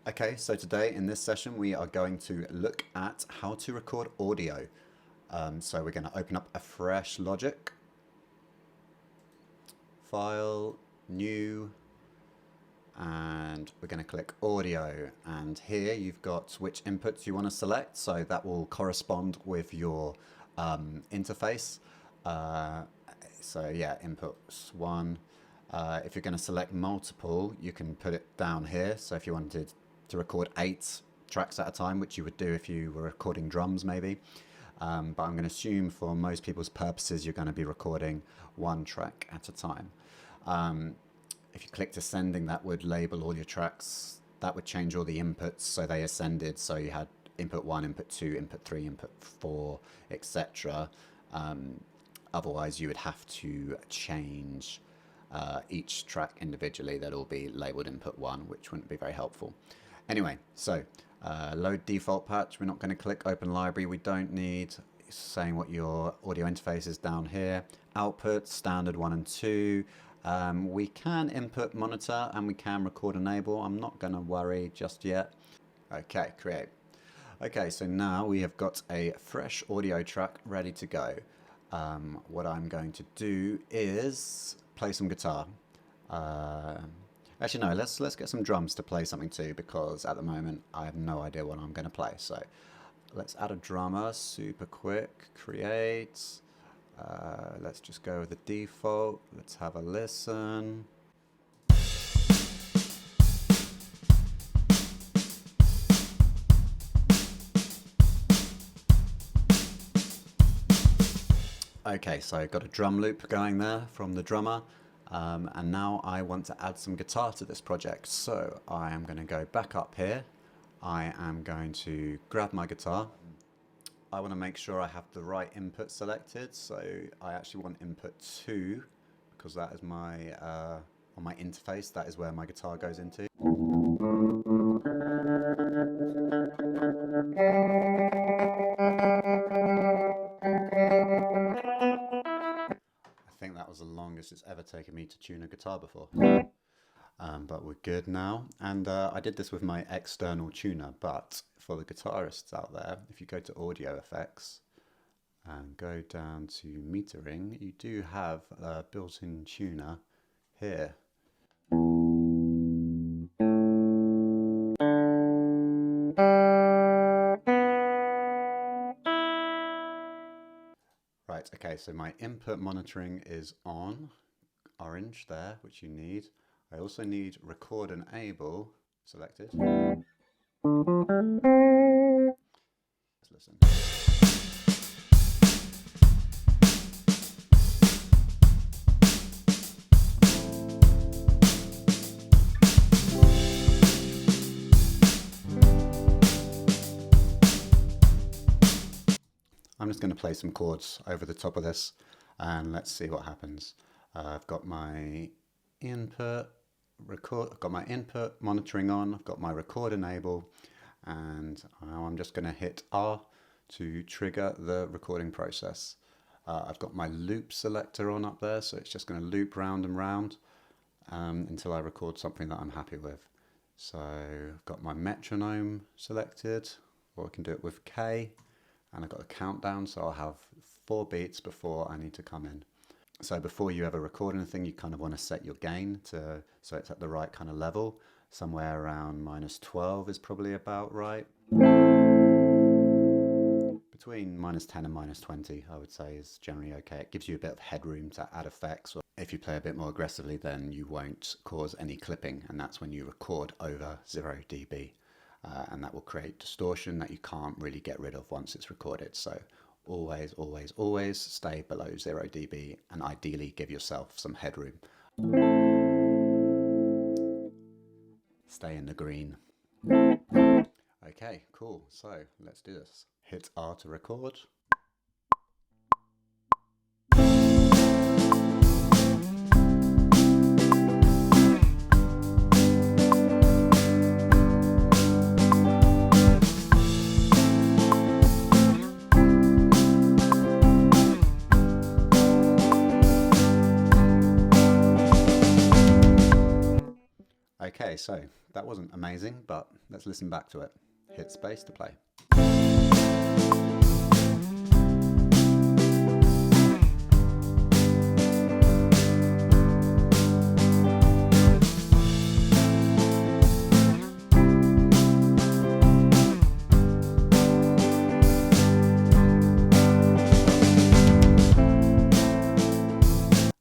Okay, so today in this session we are going to look at how to record audio. So we're going to open up a fresh Logic, File, New, and we're going to click Audio. And here you've got which inputs you want to select, so that will correspond with your interface. So yeah, inputs 1. If you're going to select multiple, you can put it down here. So if you wanted to record 8 tracks at a time, which you would do if you were recording drums maybe. But I'm going to assume for most people's purposes you're going to be recording 1 track at a time. If you clicked ascending, that would label all your tracks. That would change all the inputs so they ascended, so you had input 1, input 2, input 3, input 4, etc. Otherwise you would have to change each track individually. That'll all be labeled input 1, which wouldn't be very helpful. Anyway, so load default patch. We're not going to click open library. We don't need. It's saying what your audio interface is down here. Output standard 1 and 2. We can input monitor and we can record enable. I'm not going to worry just yet. Okay, create. Okay, so now we have got a fresh audio track ready to go. What I'm going to do is play some guitar. Actually, no, let's get some drums to play something to, because at the moment I have no idea what I'm going to play. So let's add a drummer super quick, create. Let's just go with the default. Let's have a listen. Okay, so I've got a drum loop going there from the drummer. And now I want to add some guitar to this project. So I am going to go back up here. I am going to grab my guitar. I want to make sure I have the right input selected. So I actually want input 2, because that is my, on my interface, that is where my guitar goes into. I think that was the longest it's ever taken me to tune a guitar before. But we're good now. And I did this with my external tuner, but for the guitarists out there, if you go to audio effects and go down to metering, you do have a built-in tuner here. Right, okay, so my input monitoring is on, orange there, which you need. I also need record enable selected. Let's listen. I'm just going to play some chords over the top of this and let's see what happens. I've got my input record, I've got my input monitoring on, I've got my record enable, and now I'm just going to hit R to trigger the recording process. I've got my loop selector on up there, so it's just going to loop round and round until I record something that I'm happy with. So I've got my metronome selected, or I can do it with K, and I've got a countdown, so I'll have 4 beats before I need to come in. So before you ever record anything, you kind of want to set your gain to so it's at the right kind of level. Somewhere around -12 is probably about right. Between -10 and -20, I would say, is generally okay. It gives you a bit of headroom to add effects. If you play a bit more aggressively, then you won't cause any clipping, and that's when you record over 0 dB. And that will create distortion that you can't really get rid of once it's recorded. So always, always, always stay below 0 dB and ideally give yourself some headroom. Stay in the green. Okay, cool. So let's do this. Hit R to record. Okay, so that wasn't amazing, but let's listen back to it. Hit space to play.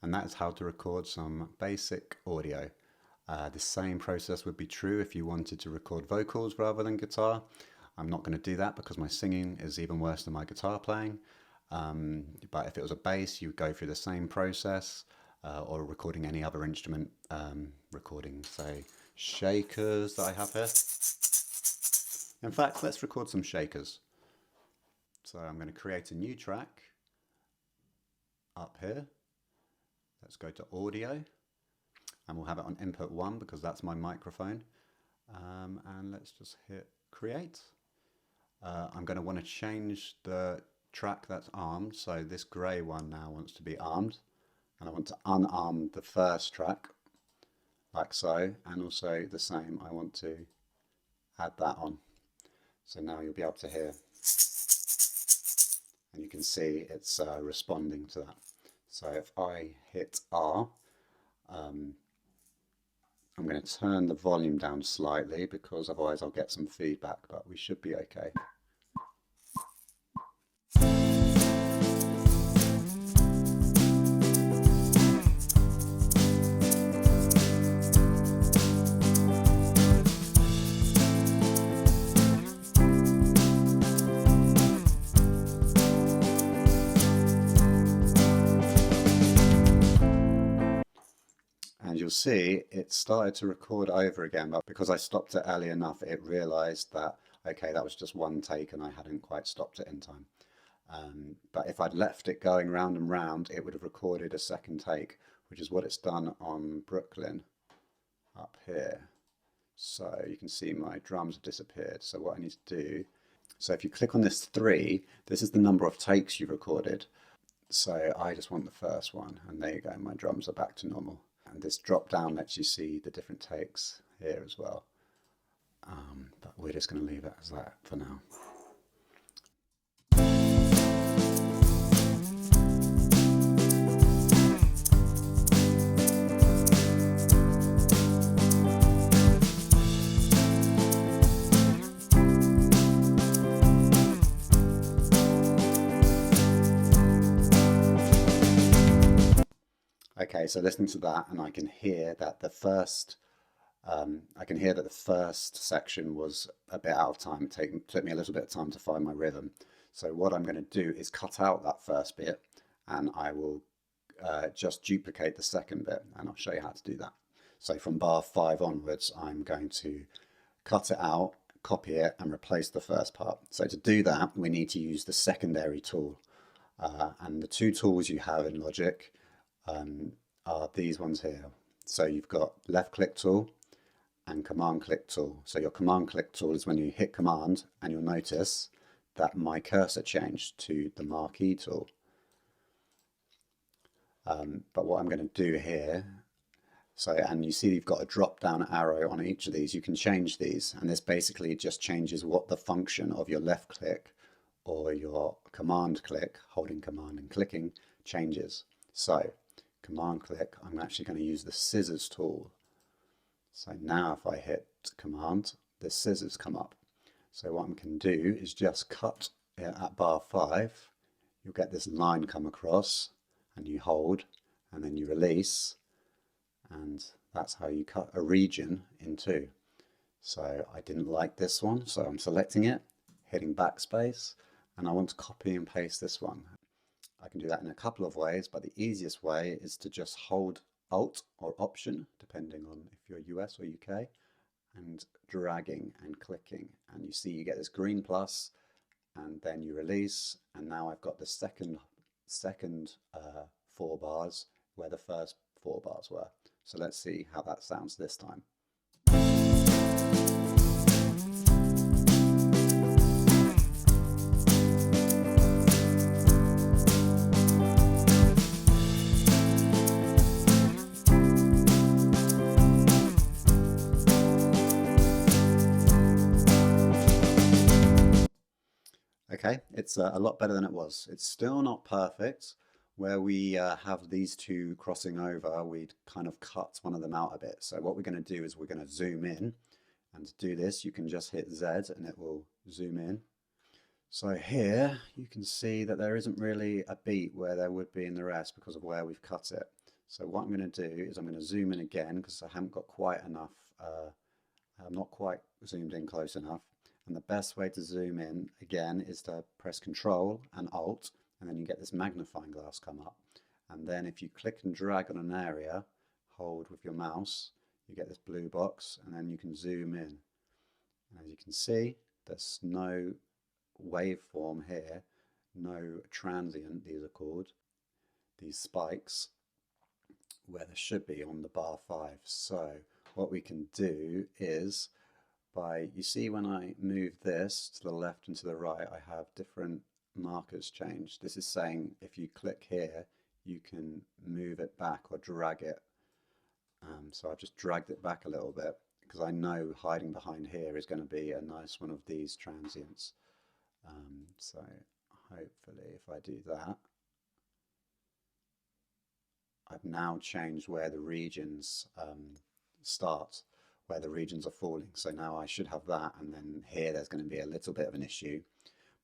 And that is how to record some basic audio. The same process would be true if you wanted to record vocals rather than guitar. I'm not going to do that because my singing is even worse than my guitar playing. But if it was a bass, you would go through the same process, or recording any other instrument, recording, say, shakers that I have here. In fact, let's record some shakers. So I'm going to create a new track up here. Let's go to audio, and we'll have it on input 1 because that's my microphone. And let's just hit create. I'm going to want to change the track that's armed. So this grey one now wants to be armed, and I want to unarm the first track like so, and also the same, I want to add that on. So now you'll be able to hear, and you can see it's responding to that. So if I hit R, I'm going to turn the volume down slightly because otherwise I'll get some feedback, but we should be okay. And you'll see it started to record over again, but because I stopped it early enough, it realized that, okay, that was just one take and I hadn't quite stopped it in time. But if I'd left it going round and round, it would have recorded a second take, which is what it's done on Brooklyn up here. So you can see my drums have disappeared. So what I need to do, so if you click on this 3, this is the number of takes you recorded. So I just want the first one, and there you go, my drums are back to normal. And this drop down lets you see the different takes here as well. But we're just going to leave it as that for now. Okay, so listening to that, and I can hear that the first section was a bit out of time. It took me a little bit of time to find my rhythm. So what I'm going to do is cut out that first bit, and I will just duplicate the second bit, and I'll show you how to do that. So from bar 5 onwards, I'm going to cut it out, copy it, and replace the first part. So to do that, we need to use the secondary tool. And the 2 tools you have in Logic are these ones here. So you've got left click tool and command click tool. So your command click tool is when you hit command, and you'll notice that my cursor changed to the marquee tool. But what I'm going to do here, and you see you've got a drop down arrow on each of these. You can change these, and this basically just changes what the function of your left click or your command click, holding command and clicking, changes. So command click, I'm actually going to use the scissors tool. So now if I hit command, the scissors come up. So what I can do is just cut it at bar 5. You'll get this line come across, and you hold, and then you release, and that's how you cut a region in 2. So I didn't like this one, so I'm selecting it, hitting backspace, and I want to copy and paste this one. I can do that in a couple of ways, but the easiest way is to just hold Alt or Option, depending on if you're US or UK, and dragging and clicking. And you see you get this green plus, and then you release, and now I've got the second 4 bars where the first 4 bars were. So let's see how that sounds this time. Okay, it's a lot better than it was. It's still not perfect. Where we have these two crossing over, we'd kind of cut one of them out a bit. So what we're going to do is we're going to zoom in. And to do this, you can just hit Z and it will zoom in. So here you can see that there isn't really a beat where there would be in the rest because of where we've cut it. So what I'm going to do is I'm going to zoom in again because I haven't got quite enough, I'm not quite zoomed in close enough. And the best way to zoom in again is to press Control and Alt, and then you get this magnifying glass come up. And then if you click and drag on an area, hold with your mouse, you get this blue box, and then you can zoom in. And as you can see, there's no waveform here, no transient, these are called, these spikes, where there should be on the bar 5. So what we can do is, you see when I move this to the left and to the right, I have different markers changed. This is saying if you click here, you can move it back or drag it. So I've just dragged it back a little bit because I know hiding behind here is going to be a nice one of these transients. So hopefully if I do that, I've now changed where the regions start, where the regions are falling. So now I should have that, and then here there's going to be a little bit of an issue.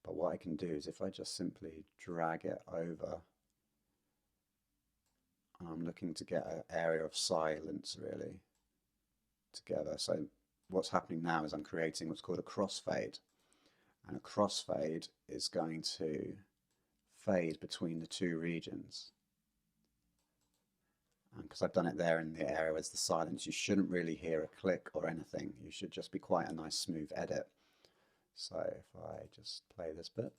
But what I can do is if I just simply drag it over, and I'm looking to get an area of silence really together. So what's happening now is I'm creating what's called a crossfade. And a crossfade is going to fade between the two regions. And because I've done it there in the area as the silence, you shouldn't really hear a click or anything. You should just be quite a nice smooth edit. So if I just play this bit,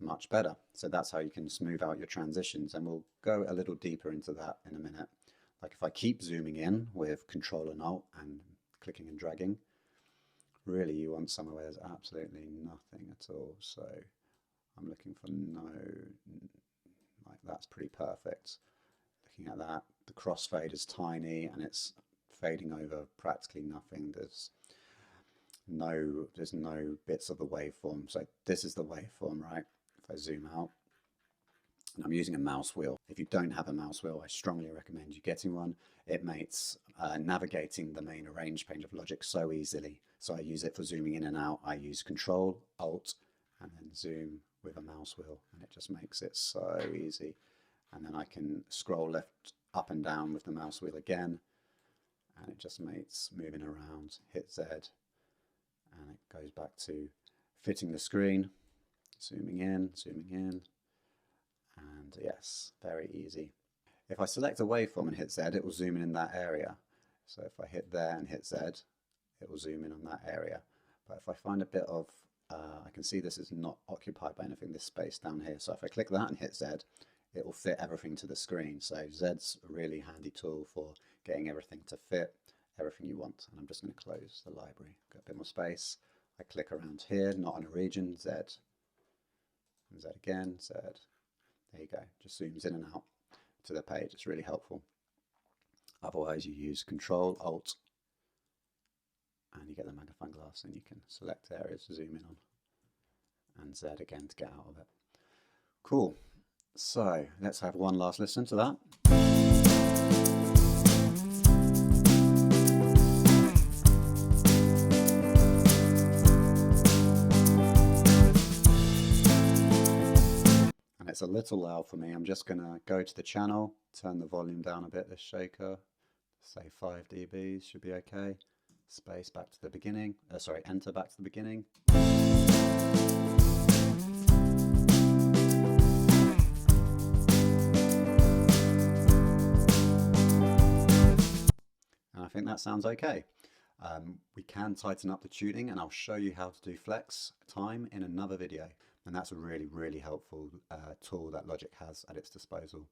much better. So that's how you can smooth out your transitions, and we'll go a little deeper into that in a minute. Like if I keep zooming in with Control and Alt and clicking and dragging, really you want somewhere where there's absolutely nothing at all. So I'm looking for no, like that's pretty perfect. Looking at that, the crossfade is tiny and it's fading over practically nothing. There's no bits of the waveform. So this is the waveform, right? If I zoom out, and I'm using a mouse wheel. If you don't have a mouse wheel, I strongly recommend you getting one. It makes navigating the main arrange page of Logic so easily. So I use it for zooming in and out. I use Control, Alt, and then zoom with a mouse wheel, and it just makes it so easy. And then I can scroll left, up and down with the mouse wheel again, and it just makes moving around. Hit Z, and it goes back to fitting the screen, zooming in, and yes, very easy. If I select a waveform and hit Z, it will zoom in that area. So if I hit there and hit Z, it will zoom in on that area. But if I find a bit of, I can see this is not occupied by anything, this space down here. So if I click that and hit Z, it will fit everything to the screen. So Z's a really handy tool for getting everything to fit, everything you want. And I'm just going to close the library, got a bit more space. I click around here, not on a region, Z, and Z again, Z. There you go, just zooms in and out to the page. It's really helpful. Otherwise you use Control, Alt, and you get the magnifying glass and you can select areas to zoom in on, and Z again to get out of it. Cool. So let's have one last listen to that. And it's a little loud for me. I'm just going to go to the channel, turn the volume down a bit, this shaker, say 5 dB should be okay. Space back to the beginning, sorry, enter back to the beginning. And I think that sounds okay. We can tighten up the tuning, and I'll show you how to do flex time in another video. And that's a really, really helpful tool that Logic has at its disposal.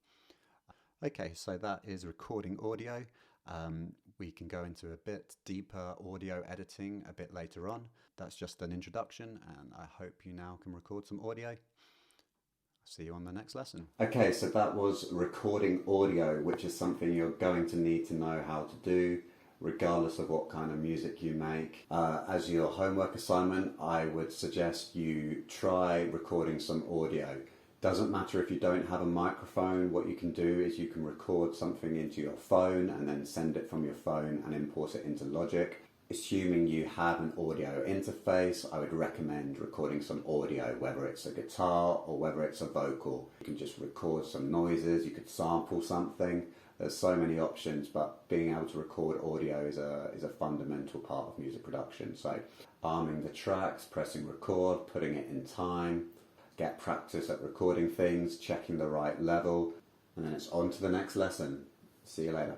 Okay, so that is recording audio. We can go into a bit deeper audio editing a bit later on. That's just an introduction, and I hope you now can record some audio. See you on the next lesson. Okay, so that was recording audio, which is something you're going to need to know how to do. regardless of what kind of music you make. As your homework assignment, I would suggest you try recording some audio. Doesn't matter if you don't have a microphone, what you can do is you can record something into your phone and then send it from your phone and import it into Logic. Assuming you have an audio interface, I would recommend recording some audio, whether it's a guitar or whether it's a vocal. You can just record some noises, you could sample something. There's so many options, but being able to record audio is a fundamental part of music production. So arming the tracks, pressing record, putting it in time, get practice at recording things, checking the right level, and then it's on to the next lesson. See you later.